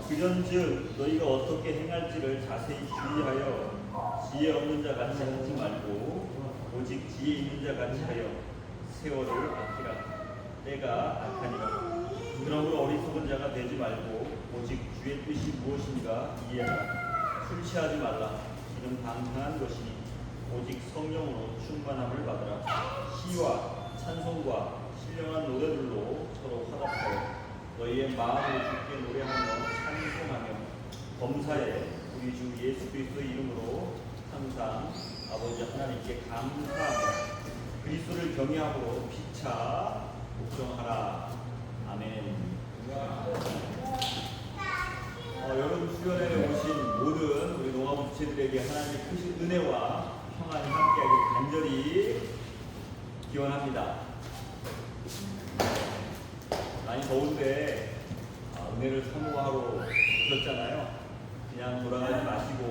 그런즉 너희가 어떻게 행할지를 자세히 주의하여 지혜 없는 자 같이 하지 말고 오직 지혜 있는 자 같이 하여 세월을 아끼라. 때가 악하니라. 그러므로 어리석은 자가 되지 말고 오직 주의 뜻이 무엇인가 이해하라. 술 취하지 말라. 이는 방탕한 것이니 오직 성령으로 충만함을 받으라. 시와 찬송과 신령한 노래들로 서로 화답하여 너희의 마음을 주께 노래하며 찬송하며 범사에 우리 주 예수 그리스도의 이름으로 항상 아버지 하나님께 감사하며 그리스도를 경외함으로 피차 복종하라. 아멘. 여러분 수련회에 오신 모든 우리 농아부 지체들에게 하나님의 크신 은혜와 평안이 함께하길 간절히 기원합니다. 많이 더운데 은혜를 사모하러 오셨잖아요. 그냥 돌아가지 마시고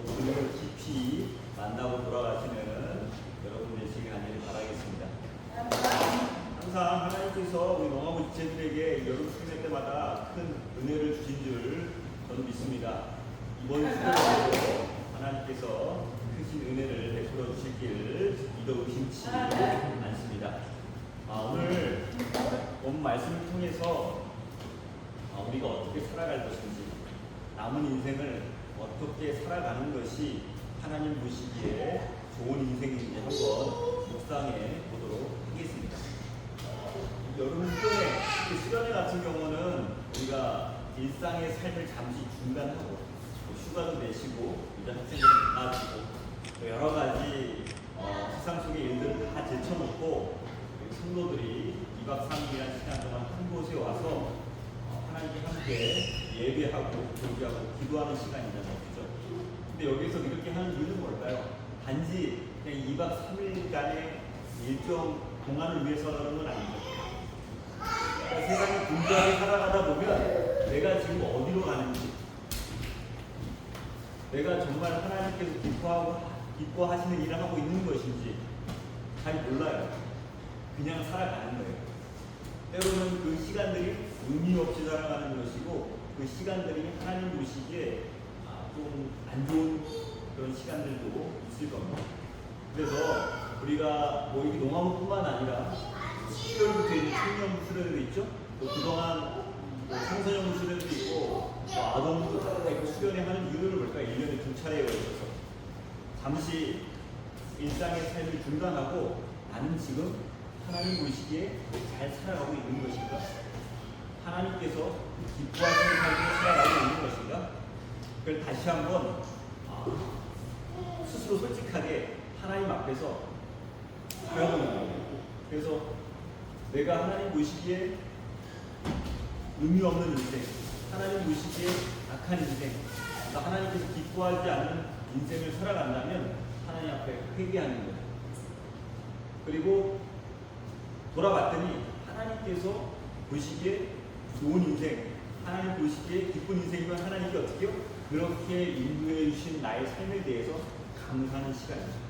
은혜를 깊이 만나고 돌아가시는 여러분 되시길 간절히 바라겠습니다. 항상 하나님께서 우리 농아부 지체들에게 여름 수련회 때마다 큰 은혜를 주신 줄 저는 믿습니다. 이번 수련회에도 하나님께서 크신 은혜를 베풀어 주시길 믿어 의심치 않습니다. 오늘 본 말씀을 통해서 우리가 어떻게 살아갈 것인지, 남은 인생을 어떻게 살아가는 것이 하나님 보시기에 좋은 인생인지 한번 묵상해 보도록 하겠습니다. 여러분 수련회 같은 경우는 우리가 일상의 삶을 잠시 중단하고 휴가도 내시고 이제 학생들을 나가지고 여러 가지 세상 속의 일들을 다 제쳐놓고 성도들이 2박 3일이라는 시간 동안 한 곳에 와서 하나님께 함께 예배하고 교제하고 기도하는 시간이잖아요. 그죠? 근데 여기서 이렇게 하는 이유는 뭘까요? 단지 그냥 2박 3일간의 일정 동안을 위해서 하는 건 아니죠. 그러니까 세상을 분주하게 살아가다 보면 내가 지금 어디로 가는지, 내가 정말 하나님께서 기뻐하시는 일을 하고 있는 것인지 잘 몰라요. 그냥 살아가는 거예요. 때로는 그 시간들이 의미 없이 살아가는 것이고 그 시간들이 하나님 보시기에 좀 안 좋은 그런 시간들도 있을 겁니다. 그래서 우리가 이게 농아부뿐만 아니라 10월부터 이제 청년 수련회도 있죠. 또 그동안 청소년 수련회도 있고 아동도 다 있고 수련회 하는 이유를 볼까? 1년에 2차례에 걸쳐서 잠시 일상의 삶을 중단하고 나는 지금 하나님 보시기에 잘 살아가고 있는 것인가? 하나님께서 기뻐하시는 삶을 살아가고 있는 것인가? 그걸 다시 한번 스스로 솔직하게 하나님 앞에서 바라보는 거예요. 그래서 내가 하나님 보시기에 의미 없는 인생, 하나님 보시기에 악한 인생, 하나님께서 기뻐하지 않는 인생을 살아간다면 하나님 앞에 회개하는 거예요. 그리고 돌아봤더니 하나님께서 보시기에 좋은 인생, 하나님 보시기에 기쁜 인생이면 하나님께 어떻게 해요? 그렇게 인도해 주신 나의 삶에 대해서 감사하는 시간이죠.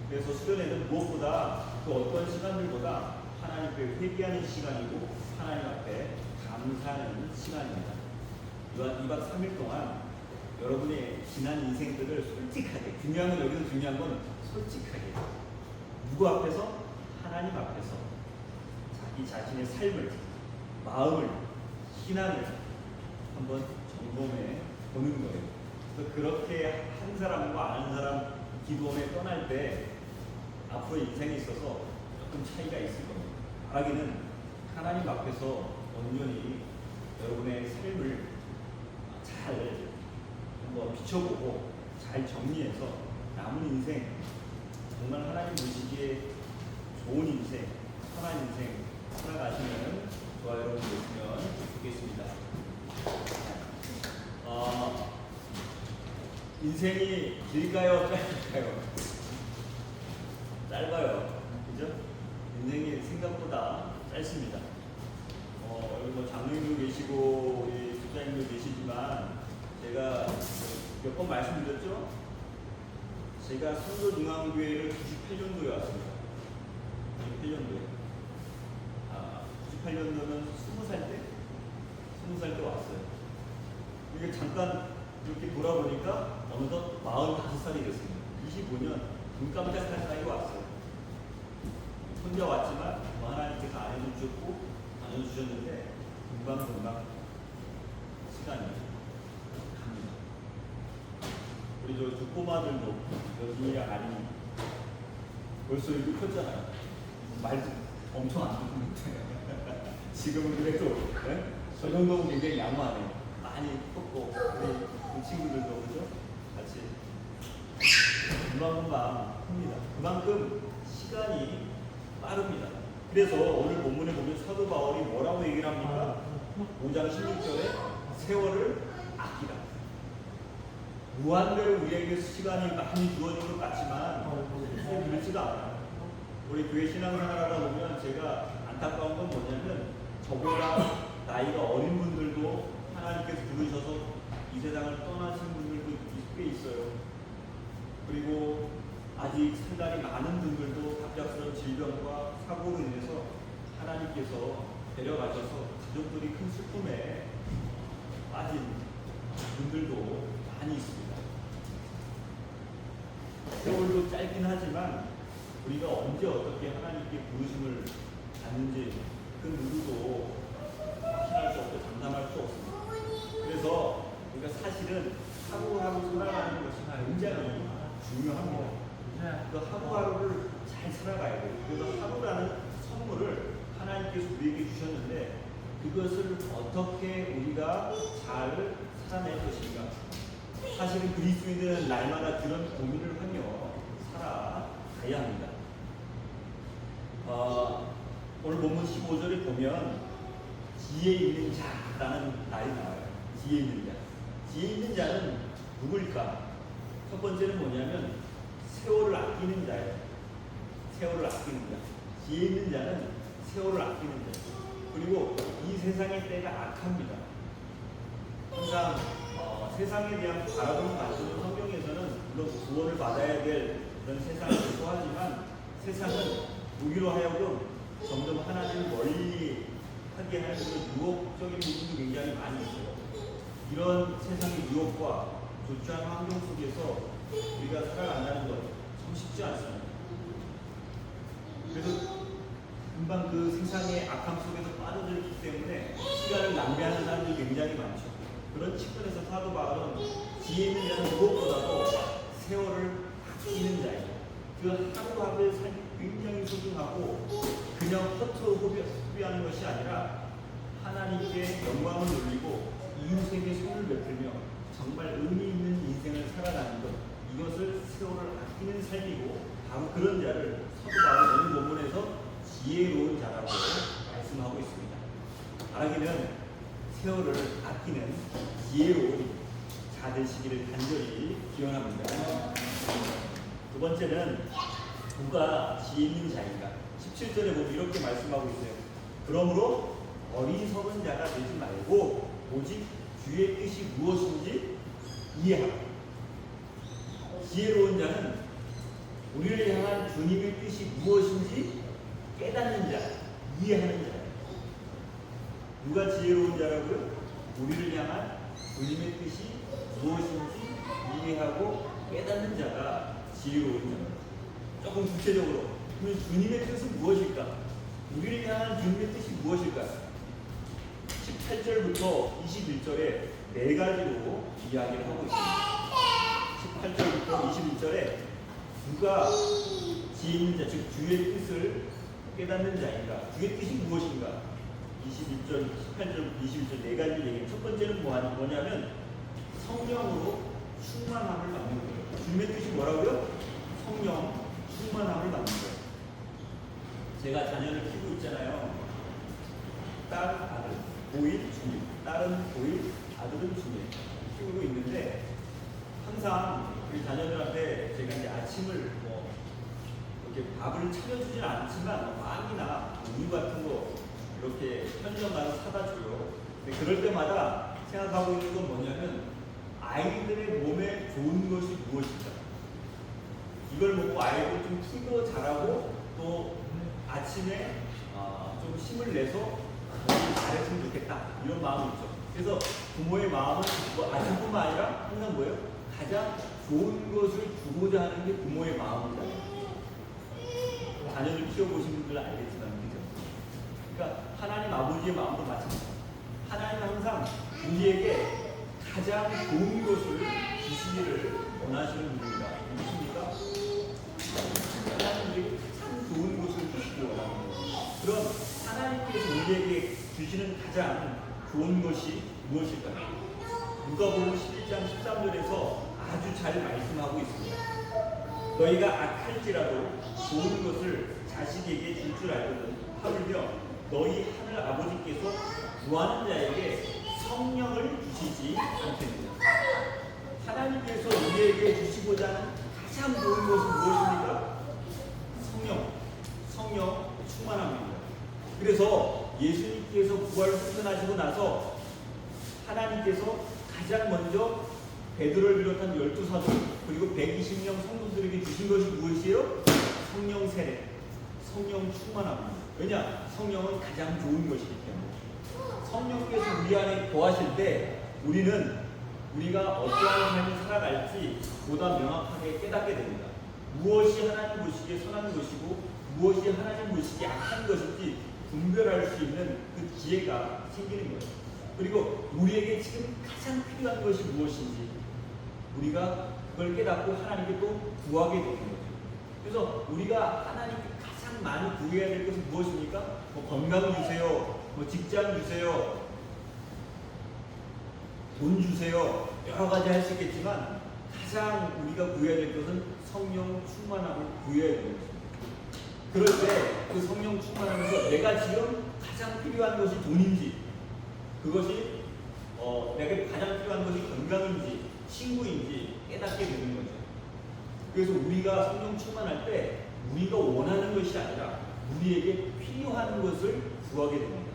그래서 수련회는 무엇보다 그 어떤 시간들보다 하나님께 회개하는 시간이고 하나님 앞에 감사하는 시간입니다. 2박 3일 동안 여러분의 지난 인생들을 솔직하게, 여기서 중요한 건 솔직하게 누구 앞에서? 하나님 앞에서 자기 자신의 삶을, 마음을, 신앙을 한번 점검해 보는 거예요. 그래서 그렇게 한 사람과 안 한 사람 기도원에 떠날 때 앞으로 인생에 있어서 조금 차이가 있을 겁니다. 바라기는 하나님 앞에서 온전히 여러분의 삶을 잘 한번 비춰보고 잘 정리해서 남은 인생 정말 하나님 보시기에 좋은 인생, 선한 인생 살아가시는 저와 여러분 되시면 좋겠습니다. 인생이 길까요? 짧을까요? 짧아요. 그죠? 인생이 생각보다 짧습니다. 여기 장로님도 계시고 우리 집사님도 계시지만 제가 몇 번 말씀드렸죠? 제가 선도중앙교회를 98년도에 왔습니다. 98년도에. 98년도는 20살 때 왔어요. 이게 잠깐 이렇게 돌아보니까 어느덧 45살이 됐습니다. 25년 눈 깜짝할 사이에 왔어요. 혼자 왔지만 뭐 하나님께서 안 해주셨고 안 해주셨는데 금방 시간이 갑니다. 우리 저 두 꼬마들도 여기랑 아니 벌써 이렇게 컸잖아요. 말도 엄청 안 듣는데 지금은 그래도 네? 저 정도면 굉장히 양호하네요. 많이 컸고 우리 그 친구들도 그죠? 같이 금방 큽니다. 그만큼 시간이 빠릅니다. 그래서 오늘 본문에 보면 사도 바울이 뭐라고 얘기를 합니까? 5장 16절에 세월을 아끼라. 무한대로 우리에게 시간이 많이 주어진 것 같지만 그렇지도 않아요. 우리 교회 신앙생활하다 보면 제가 안타까운 건 뭐냐면 저보다 나이가 어린 분들도 하나님께서 부르셔서 이 세상을 떠나신 분들도 꽤 있어요. 그리고 아직 상당히 많은 분들도 갑작스러운 질병과 사고로 인해서 하나님께서 데려가셔서 가족들이 큰 슬픔에 빠진 분들도 많이 있습니다. 세월도 짧긴 하지만 우리가 언제 어떻게 하나님께 부르심을 받는지 그 누구도 확신할 수 없고 장담할 수 없습니다. 그래서 우리가 사실은 하루하루 살아가는 것이 굉장히 중요합니다. 그 하루하루를 잘 살아가야 돼요. 그래서 하루라는 선물을 하나님께서 우리에게 주셨는데 그것을 어떻게 우리가 잘 살아낼 것인가. 사실은 그리스도인들은 날마다 그런 고민을 하며 살아가야 합니다. 오늘 본문 15절에 보면 지혜 있는 자라는 말이 나와요. 지혜 있는 자. 지혜 있는 자는 누굴까? 첫 번째는 뭐냐면 세월을 아끼는 자예요. 세월을 아끼는 자. 지혜 있는 자는 세월을 아끼는 자. 그리고 이 세상의 때가 악합니다. 항상 세상에 대한 바라보는 관점은 성경에서는 물론 구원을 받아야 될 그런 세상을 소하지만 세상은 우리로 하여금 점점 하나님을 멀리 하게 하는 그런 유혹적인 부분도 굉장히 많이 있어요. 이런 세상의 유혹과 좋지 않은 환경 속에서 우리가 살아간다는 것 참 쉽지 않습니다. 그래서 금방 그 세상의 악함 속에서 빠져들기 때문에 시간을 낭비하는 사람들이 굉장히 많죠. 그런 측면에서 사도 바울은 지혜 있는 자는 무엇보다도 세월을 아끼는 자예요. 그 하루하루의 삶이 굉장히 소중하고 그냥 허투루 소비하는 것이 아니라 하나님께 영광을 돌리고 이웃에게 손을 베풀며 정말 의미 있는 인생을 살아가는 것, 이것을 세월을 아끼는 삶이고 바로 그런 자를 사도 바울은 오늘 본문에서 지혜로운 자라고 말씀하고 있습니다. 바라기는 세월을 아끼는 지혜로운 자 되시기를 간절히 기원합니다. 두 번째는 누가 지혜 있는 자인가? 17절에 보면 이렇게 말씀하고 있어요. 그러므로 어리석은 자가 되지 말고 오직 주의 뜻이 무엇인지 이해하라. 지혜로운 자는 우리를 향한 주님의 뜻이 무엇인지 깨닫는 자, 이해하는 자예요. 누가 지혜로운 자라고요? 우리를 향한 주님의 뜻이 무엇인지 이해하고 깨닫는 자가 지혜로운 자입니다. 조금 구체적으로 그러면 주님의 뜻은 무엇일까? 우리를 향한 주님의 뜻이 무엇일까? 18절부터 21절에 네 가지로 이야기를 하고 있습니다. 18절부터 21절에 누가 지혜 있는 자, 즉 주의 뜻을 깨닫는 자인가? 주의 뜻이 무엇인가? 21절, 18절, 21절 네 가지 얘기. 첫 번째는 뭐냐면 성령으로 충만함을 받는 거예요. 주님의 뜻이 뭐라고요? 성령 충만함을 받는 거예요. 제가 자녀를 키우고 있잖아요. 딸, 아들, 고일, 중일. 딸은 고일, 아들은 중일. 키우고 있는데 항상 우리 자녀들한테 제가 이제 아침을 뭐 이렇게 밥을 차려주진 않지만 빵이나 우유 같은 거 이렇게 편의점 가서 사다 줘요. 근데 그럴 때마다 생각하고 있는 건 뭐냐면 아이들의 몸에 좋은 것이 무엇일까? 이걸 먹고 아이들 좀 키도 잘하고 또 아침에 좀 힘을 내서 잘했으면 좋겠다 이런 마음이 있죠. 그래서 부모의 마음은 뭐 아직뿐만 아니라 항상 뭐예요? 가장 좋은 것을 주고자 하는 게 부모의 마음이잖아요. 자녀를 키워보신 분들은 알겠지만, 그죠? 그러니까 하나님 아버지의 마음도 마찬가지입니다. 하나님은 항상 우리에게 가장 좋은 것을 주시기를 원하시는 분입니다. 무엇입니까? 하나님 우리에게 가장 좋은 것을 주시기 원하는 거예요. 그럼 하나님께서 우리에게 주시는 가장 좋은 것이 무엇일까요? 누가복음 11장 13절에서 아주 잘 말씀하고 있습니다. 너희가 악할지라도 좋은 것을 자식에게 줄 줄 알거든 하물며 너희 하늘 아버지께서 구하는 자에게 성령을 주시지 않겠느냐. 하나님께서 우리에게 주시고자 하는 가장 좋은 것은 무엇입니까? 성령 충만합니다. 그래서 예수님께서 부활을 승천하시고 나서 하나님께서 가장 먼저 베드로를 비롯한 12사도 그리고 120명 성도들에게 주신 것이 무엇이에요? 성령 세례, 성령 충만합니다. 왜냐? 성령은 가장 좋은 것이기 때문에. 성령께서 우리 안에 거하실 때 우리가 어떠한 삶을 살아갈지 보다 명확하게 깨닫게 됩니다. 무엇이 하나님 보시기에 선한 것이고 무엇이 하나님 보시기에 악한 것인지 분별할 수 있는 그 지혜가 생기는 거예요. 그리고 우리에게 지금 가장 필요한 것이 무엇인지 우리가 그걸 깨닫고 하나님께 또 구하게 되는 거죠. 그래서 우리가 하나님께 가장 많이 구해야 될 것은 무엇입니까? 건강 주세요, 직장 주세요, 돈 주세요, 여러 가지 할 수 있겠지만 가장 우리가 구해야 될 것은 성령 충만함을 구해야 되는 것입니다. 그럴 때 그 성령 충만하면서 내가 지금 가장 필요한 것이 돈인지 그것이 내가 가장 필요한 것이 건강인지 친구인지 깨닫게 되는 거죠. 그래서 우리가 성령 충만할 때 우리가 원하는 것이 아니라 우리에게 필요한 것을 구하게 됩니다.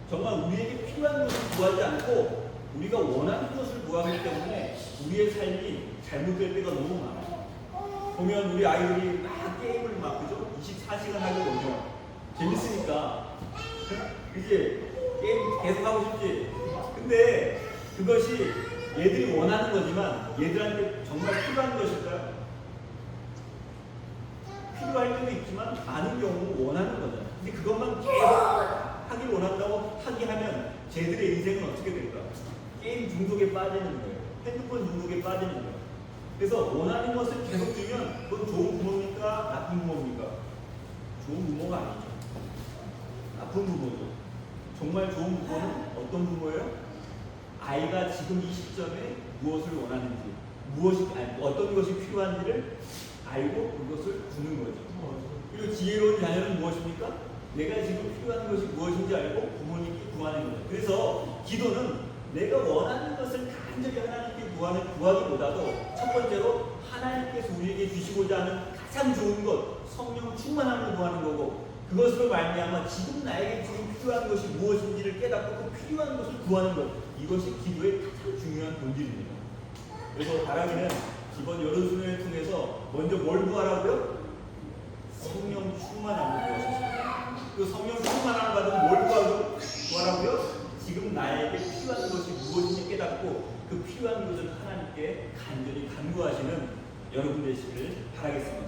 정말 우리에게 필요한 것을 구하지 않고 우리가 원하는 것을 구하기 때문에 우리의 삶이 잘못될 때가 너무 많아요. 보면 우리 아이들이 막 게임을 막 그죠? 24시간 하고 오죠. 재밌으니까 그치? 게임 계속 하고 싶지. 근데 그것이 얘들이 원하는 거지만 얘들한테 정말 필요한 것일까요? 필요할 때도 있지만 많은 경우 원하는 거잖아요. 근데 그것만 계속 하길 원한다고 하면 쟤들의 인생은 어떻게 될까? 게임 중독에 빠지는 거예요. 핸드폰 중독에 빠지는 거예요. 그래서 원하는 것을 계속 주면 그건 좋은 부모입니까? 나쁜 부모입니까? 좋은 부모가 아니죠. 나쁜 부모죠. 정말 좋은 부모는 어떤 부모예요? 아이가 지금 이 시점에 무엇을 원하는지, 어떤 것이 필요한지를 알고 그것을 주는 거죠. 그리고 지혜로운 자녀는 무엇입니까? 내가 지금 필요한 것이 무엇인지 알고 부모님께 구하는 거죠. 그래서 기도는 내가 원하는 것을 간절히 하나님께 구하기보다도 첫 번째로 하나님께서 우리에게 주시고자 하는 가장 좋은 것, 성령 충만함을 구하는 거고 그것으로 말미암아 지금 나에게 지금 필요한 것이 무엇인지를 깨닫고 그 필요한 것을 구하는 것, 이것이 기도의 가장 중요한 본질입니다. 그래서 바라기는 이번 여름 수련회 통해서 먼저 뭘 구하라고요? 성령 충만함을 구하셨습니다. 그 성령 충만함을 받으면 뭘 구하라고요? 지금 나에게 필요한 것이 무엇인지 깨닫고 그 필요한 것을 하나님께 간절히 간구하시는 여러분 되시기를 바라겠습니다.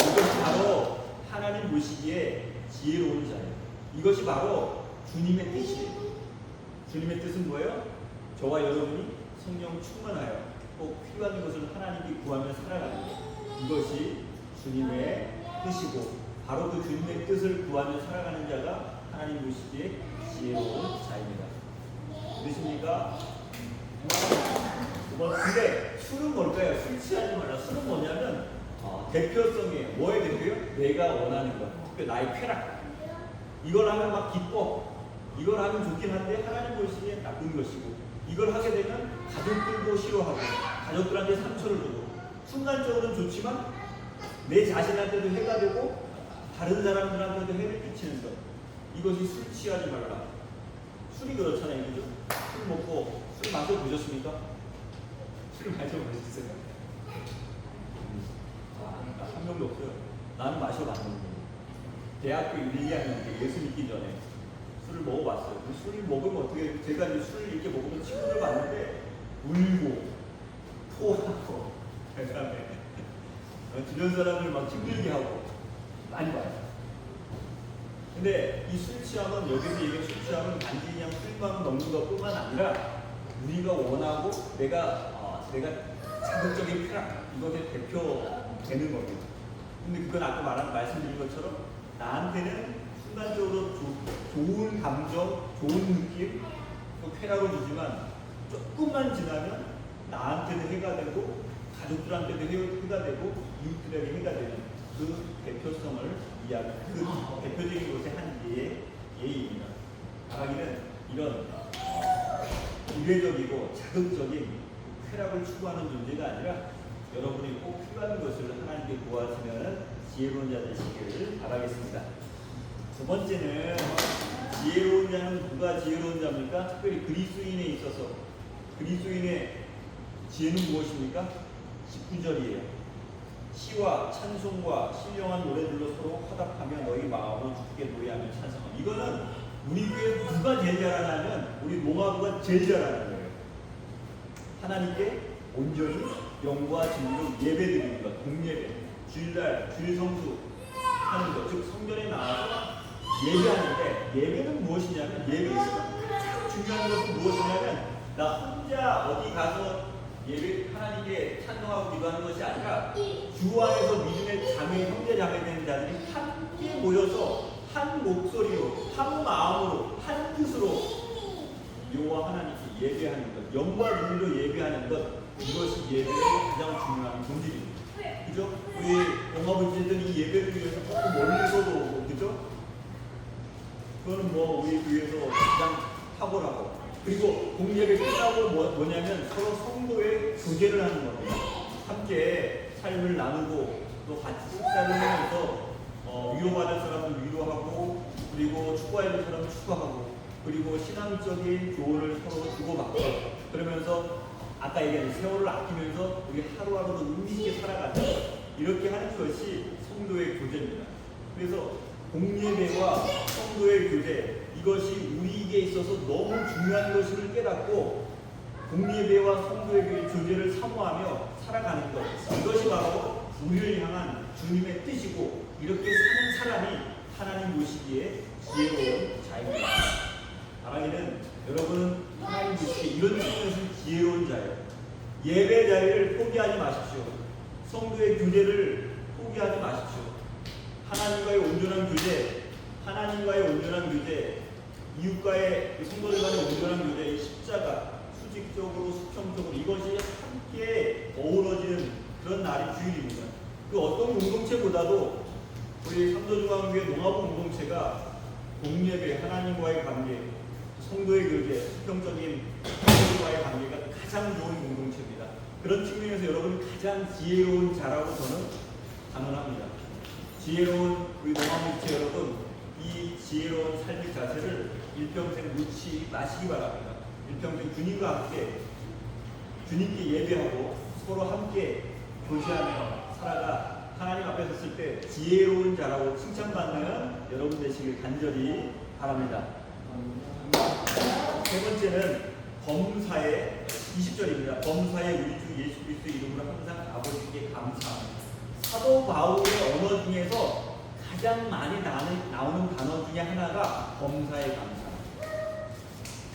이것이 바로 하나님 보시기에 지혜로운 자예요. 이것이 바로 주님의 뜻이에요. 주님의 뜻은 뭐예요? 저와 여러분이 성령 충만하여 꼭 필요한 것을 하나님께 구하며 살아가는 것. 이것이 주님의 뜻이고 바로 그 주님의 뜻을 구하며 살아가는 자가 하나님 보시기에 지혜로운 자입니다. 그렇습니까? 근데 술은 뭘까요? 술 취하지 말라. 술은 뭐냐면 대표성이에요. 뭐의 대표요? 내가 원하는 것. 나의 쾌락. 이걸 하면 막 기뻐. 이걸 하면 좋긴 한데 하나님 보시기에 나쁜 것이고 이걸 하게 되면 가족들도 싫어하고 가족들한테 상처를 주고 순간적으로는 좋지만 내 자신한테도 해가 되고 다른 사람들한테도 해를 끼치는 것. 이것이 술 취하지 말라. 술이 그렇잖아요. 그죠? 술 먹고 술 마셔보셨습니까? 술 마셔보셨어요? 한 명도 없어요. 나는 마셔봤는데 대학교 1, 2학년 때 예수 믿기 전에 술을 먹어봤어요. 술을 먹으면 어떻게 제가 이제 술을 이렇게 먹으면 울고 토하고 그다음에 주변 사람을 막 힘들게 하고 많이 봐요. 근데 이 술 취함은 여기서 얘기한 술 취함은 단지 그냥 술만 먹는 것뿐만 아니라 우리가 원하고 내가 자극적인 쾌락 이것의 대표되는 겁니다. 근데 그건 아까 말씀드린 것처럼 나한테는 순간적으로 좋은 감정, 좋은 느낌, 또 쾌락을 주지만 조금만 지나면 나한테는 해가 되고 가족들한테도 해가 되고 이웃들에게 해가 되는 그 대표성을 그 대표적인 것의 한 예입니다. 바라기는 이런 이례적이고 자극적인 쾌락을 추구하는 존재가 아니라 여러분이 꼭 필요한 것을 하나님께 구하시면 지혜로운 자 되시기를 바라겠습니다. 두 번째는 지혜로운 자는 누가 지혜로운 자입니까? 특별히 그리스도인에 있어서 그리스도인의 지혜는 무엇입니까? 19절이에요. 시와 찬송과 신령한 노래들로 서로 화답하며 너희 마음을 주께 노래하며 찬송하며. 이거는 우리 교회 누가 제일 잘하냐면 우리 농아부가 제일 잘하는 거예요. 하나님께 온전히 영과 진리로 예배드리는 것, 공예배, 주일날 주일 성수 하는 것, 즉 성전에 나와서 예배하는데 예배는 무엇이냐면 예배에서 가장 중요한 것은 무엇이냐면 나 혼자 어디 가서 예배 하나님께 찬송하고 기도하는 것이 아니라 주 안에서 믿음의 자매, 형제 자매 되는 자들이 함께 모여서 한 목소리로, 한 마음으로, 한 뜻으로 여호와 하나님께 예배하는 것, 영과 진리로 예배하는 것, 이것이 예배의 가장 중요한 본질입니다. 그죠? 우리 영화부지들 이 예배를 위해서 조금 멀리서도 오고, 그죠? 그거는 뭐 우리 교회에서 가장 탁월하고, 그리고 공예배 끝나고 뭐냐면 서로 성도의 교제를 하는 겁니다. 함께 삶을 나누고 또 같이 식사를 하면서 위로받을 사람은 위로하고, 그리고 축구해야 될 사람은 축구하고, 그리고 신앙적인 조언을 서로 주고받고, 그러면서 아까 얘기한 세월을 아끼면서 우리 하루하루도 의미 있게 살아가는 이렇게 하는 것이 성도의 교제입니다. 그래서 공예배와 성도의 교제, 이것이 우리에게 있어서 너무 중요한 것을 깨닫고 공예배와 성도의 교제를 사모하며 살아가는 것, 이것이 바로 우리를 향한 주님의 뜻이고, 이렇게 사는 사람이 하나님 보시기에 지혜로운 자입니다. 바라기는 여러분은 하나님 보시기에 이런 측면에서 지혜로운 자예요. 예배 자리를 포기하지 마십시오. 성도의 교제를 포기하지 마십시오. 하나님과의 온전한 교제, 하나님과의 온전한 교제, 이웃과의 성도들 간의 온전한 교제, 십자가, 수직적으로, 수평적으로 이것이 함께 어우러지는 그런 날이 주일입니다. 그 어떤 공동체보다도 우리 삼도중앙교회 농아부 공동체가 공예배, 하나님과의 관계, 성도의 교제, 수평적인 성도들과의 관계가 가장 좋은 공동체입니다. 그런 측면에서 여러분이 가장 지혜로운 자라고 저는 단언합니다. 지혜로운 우리 농아부지체 여러분, 이 지혜로운 삶의 자세를 일평생 놓지 마시기 바랍니다. 일평생 주님과 함께 주님께 예배하고 서로 함께 교제하며 살아가 하나님 앞에 섰을 때 지혜로운 자라고 칭찬받는 여러분 되시길 간절히 바랍니다. 세 번째는 범사의 20절입니다. 범사의 우리 주 예수 그리스도의 이름으로 항상 아버지께 감사합니다. 사도 바울의 언어 중에서 가장 많이 나오는 단어 중에 하나가 범사의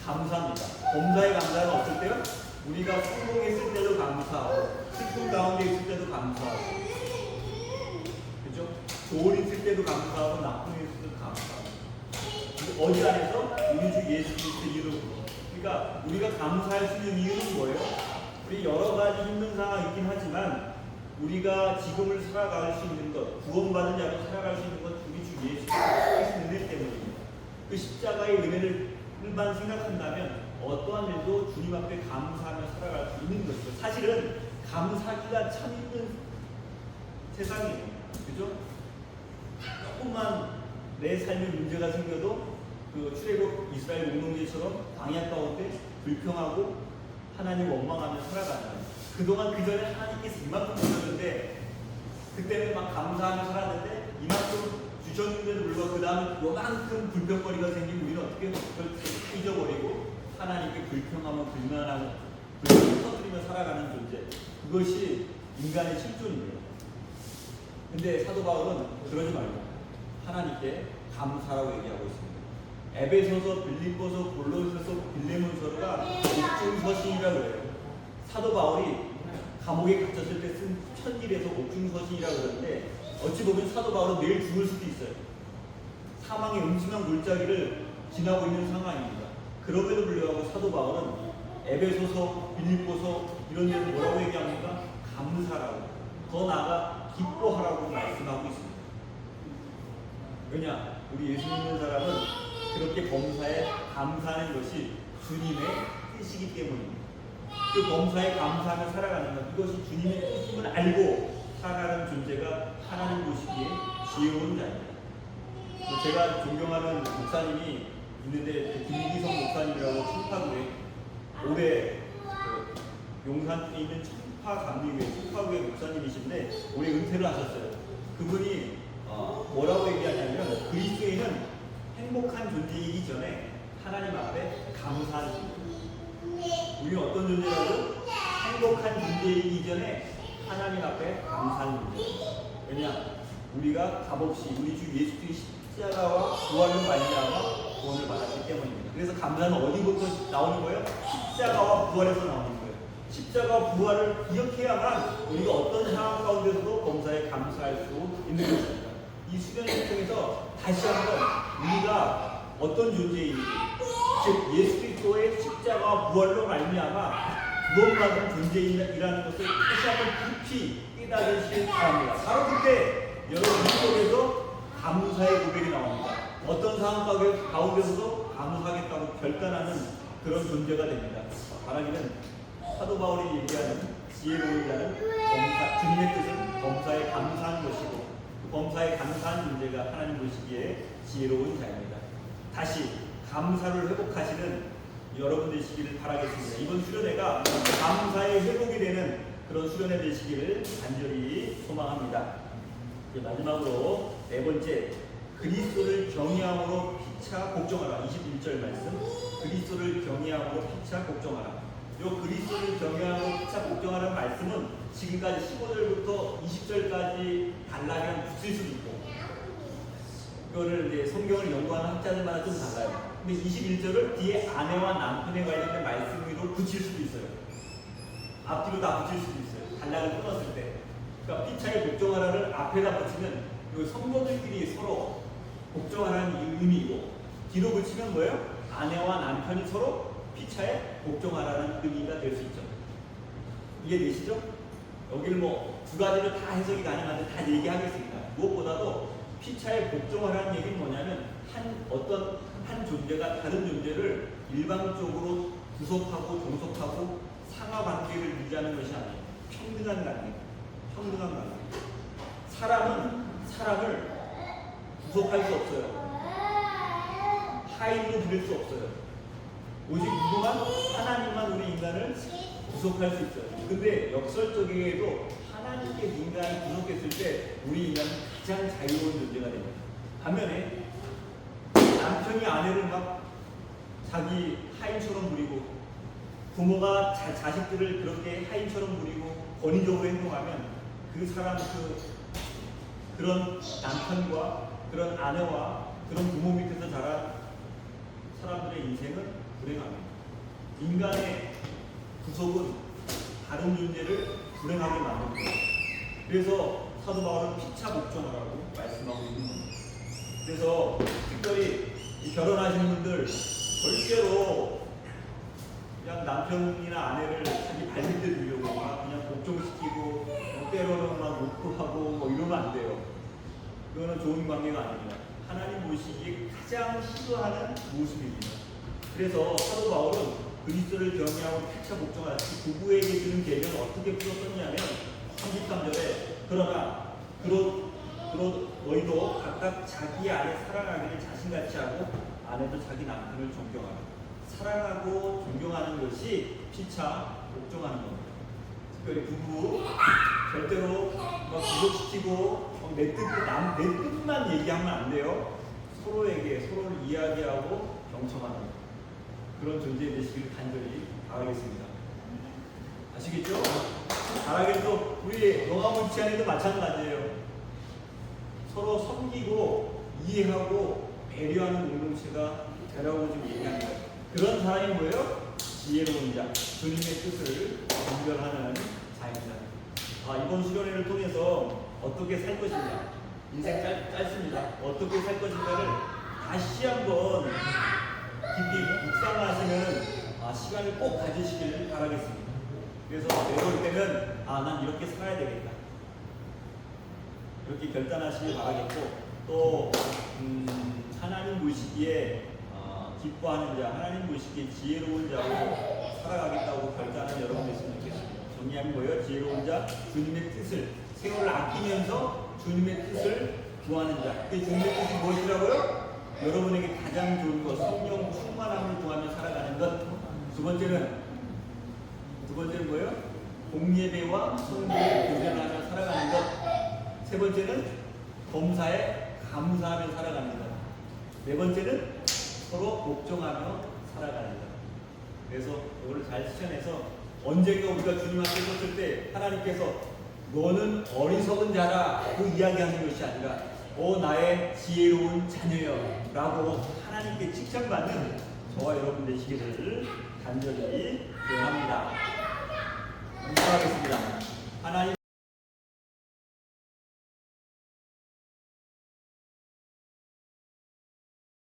감사합니다. 범사의 감사는 어떨 때요? 우리가 성공했을 때도 감사하고, 슬픔 가운데 있을 때도 감사하고, 그죠? 좋은 있을 때도 감사하고, 나쁜 있을 때도 감사하고. 어디 안에서? 우리 주 예수 그리스도 이름으로. 그러니까 우리가 감사할 수 있는 이유는 뭐예요? 우리 여러 가지 힘든 상황이 있긴 하지만 우리가 지금을 살아갈 수 있는 것, 구원받은 자로 살아갈 수 있는 것, 우리 주 예수 그리스도의 은혜 때문입니다. 그 십자가의 은혜를만 생각한다면 어떠한 일도 주님 앞에 감사하며 살아갈 수 있는 것이죠. 사실은 감사하기가 참 힘든 세상이에요. 그죠? 조금만 내 삶에 문제가 생겨도 그 출애굽 이스라엘 공동체처럼 광야 가운데 불평하고 하나님 원망하며 살아가는 거예요. 그동안 그 전에 하나님께서 이만큼 주셨는데 그때는 막 감사하며 살았는데 이만큼 주셨는데도 불구하고 그 다음에 요만큼 불평거리가 생기면 우리는 어떻게 그걸 다 잊어버리고 하나님께 불평하며 불만하고 불평을 터뜨리며 살아가는 존재. 그것이 인간의 실존이에요. 근데 사도 바울은 그러지 말고 하나님께 감사라고 얘기하고 있습니다. 에베소서, 빌립보서, 골로새서, 빌레몬서가 옥중서신이라고 해요. 사도 바울이 감옥에 갇혔을 때 쓴 편지에서 옥중서신이라고 그러는데 어찌 보면 사도 바울은 내일 죽을 수도 있어요. 사망의 음침한 골짜기를 지나고 있는 상황입니다. 그럼에도 불구하고 사도 바울은 에베소서, 빌립보서 이런 데서 뭐라고 얘기합니까? 감사라고, 더 나아가 기뻐하라고 말씀하고 있습니다. 왜냐? 우리 예수 믿는 사람은 그렇게 범사에 감사하는 것이 주님의 뜻이기 때문입니다. 그 범사에 감사하며 살아가는 것, 이것이 주님의 뜻임을 알고 살아가는 존재가 하나님 보시기에 지혜로운 자입니다. 제가 존경하는 목사님이 있는데 김기성 목사님이라고 청파구에 올해 용산에 있는 청파교회 목사님이신데 올해 은퇴를 하셨어요. 그분이 뭐라고 얘기하냐면 그리스도인은 행복한 존재이기 전에 하나님 앞에 감사하는 존재. 우리는 어떤 존재라고? 행복한 존재이기 전에 하나님 앞에 감사하는 존재. 왜냐? 우리가 값없이 우리 주 예수 그리스도의 십자가와 부활로 말미암아 구원을 받았기 때문입니다. 그래서 감사는 어디부터 나오는 거예요? 십자가와 부활에서 나오는 거예요. 십자가와 부활을 기억해야만 우리가 어떤 상황 가운데서도 범사에 감사할 수 있는 것입니다. 이 수련을 통해서 다시 한번 우리가 어떤 존재인지, 즉 예수 그리스도의 십자가와 부활로 말미암아 구원받은 존재이라는 것을 다시 한번 깊이 깨달으시길 바랍니다. 바로 그때 여러분 속에서 감사의 고백이 나옵니다. 어떤 상황 가운데서도 감사하겠다고 결단하는 그런 존재가 됩니다. 바라기는 사도 바울이 얘기하는 지혜로운 자는 주님의 뜻은 범사에 감사한 것이고 그 범사에 감사한 존재가 하나님 보시기에 지혜로운 자입니다. 다시 감사를 회복하시는 여러분 되시기를 바라겠습니다. 이번 수련회가 감사의 회복이 되는 그런 수련회 되시기를 간절히 소망합니다. 마지막으로 네 번째, 그리스도를 경외함으로 피차 복종하라. 21절 말씀, 그리스도를 경외함으로 피차 복종하라. 이 그리스도를 경외함으로 피차 복종하라는 말씀은 지금까지 15절부터 20절까지 단락이랑 붙일 수도 있고 이거를 이제 성경을 연구하는 학자들마다 좀 달라요. 근데 21절을 뒤에 아내와 남편에 관련된 말씀으로 붙일 수도 있어요. 앞뒤로 다 붙일 수도 있어요. 단락을 끊었을 때. 그러니까 피차에 복종하라를 앞에다 붙이면 이 성도들끼리 서로 복종하라는 의미이고 뒤로 붙이면 뭐예요? 아내와 남편이 서로 피차에 복종하라는 의미가 될 수 있죠. 이해되시죠? 여기를 뭐 두 가지로 다 해석이 가능한데 다 얘기하겠습니다. 무엇보다도 피차에 복종하라는 얘기는 뭐냐면 어떤 한 존재가 다른 존재를 일방적으로 구속하고 종속하고 상하 관계를 유지하는 것이 아니에요. 평등한 관계. 평등한 관계. 사람은 사람을 구속할 수 없어요. 하인으로 부릴 수 없어요. 오직 누구만? 하나님만 우리 인간을 구속할 수 있어요. 근데 역설적이게도 하나님께 인간을 구속했을 때 우리 인간은 가장 자유로운 존재가 됩니다. 반면에 남편이 아내를 막 자기 하인처럼 부리고 부모가 자식들을 그렇게 하인처럼 부리고 권위적으로 행동하면 그 사람 그런 남편과 그런 아내와 그런 부모 밑에서 자란 사람들의 인생은 불행합니다. 인간의 구속은 다른 존재를 불행하게 만듭니다. 그래서 사도 바울은 피차 복종하라고 말씀하고 있는 겁니다. 그래서 특별히 결혼하신 분들 절대로 그냥 남편이나 아내를 자기 발밑에 두려고 막 그냥 복종시키고 때로는 막 욕구하고 뭐 이러면 안 돼요. 그거는 좋은 관계가 아닙니다. 하나님 보시기에 가장 싫어하는 모습입니다. 그래서 사도 바울은 그리스도를 경외하고 피차 복종하라. 부부에게 주는 계명을 어떻게 풀었었냐면 33절에 그러나 너희도 각각 자기 아내 사랑하기를 자신같이 하고 아내도 자기 남편을 존경하라. 사랑하고 존경하는 것이 피차 복종하는 겁니다. 특별히 부부 절대로 막 구속시키고 내 뜻만 얘기하면 안 돼요. 서로에게 서로를 이야기하고 경청하는 그런 존재 되시길 간절히 바라겠습니다. 아시겠죠? 가락에도 우리 영화물치안에도 마찬가지예요. 서로 섬기고 이해하고 배려하는 공동체가 되라고 좀 얘기하는 거예요. 그런 사람이 뭐예요? 지혜로운 자, 주님의 뜻을 분별하는 자입니다. 이번 수련회를 통해서 어떻게 살 것인가, 인생 짧습니다. 어떻게 살 것인가를 다시 한번 깊이 묵상하시는 시간을 꼭 가지시길 바라겠습니다. 그래서 내려올 때는 난 이렇게 살아야 되겠다, 이렇게 결단하시길 바라겠고, 또 하나님 보시기에 기뻐하는 자, 하나님 보시기에 지혜로운 자로 살아가겠다고 결단한 여러분 됐으면 좋겠습니다. 정리하면 뭐예요? 지혜로운 자, 주님의 뜻을, 세월을 아끼면서 주님의 뜻을 구하는 자. 그 주님의 뜻이 무엇이라고요? 여러분에게 가장 좋은 것, 성령 충만함을 구하며 살아가는 것. 두 번째는 뭐예요? 공예배와 성경을 교전하며 살아가는 것. 세 번째는 범사에 감사하며 살아가는 것. 네 번째는 서로 복종하며 살아가는 것. 그래서 이걸 잘 실천해서 언젠가 우리가 주님 앞에 섰을 때 하나님께서 너는 어리석은 자라 그 이야기하는 것이 아니라 나의 지혜로운 자녀여 라고 하나님께 칭찬받는 저와 여러분 되시기를 간절히 기원합니다. 감사하겠습니다. 하나님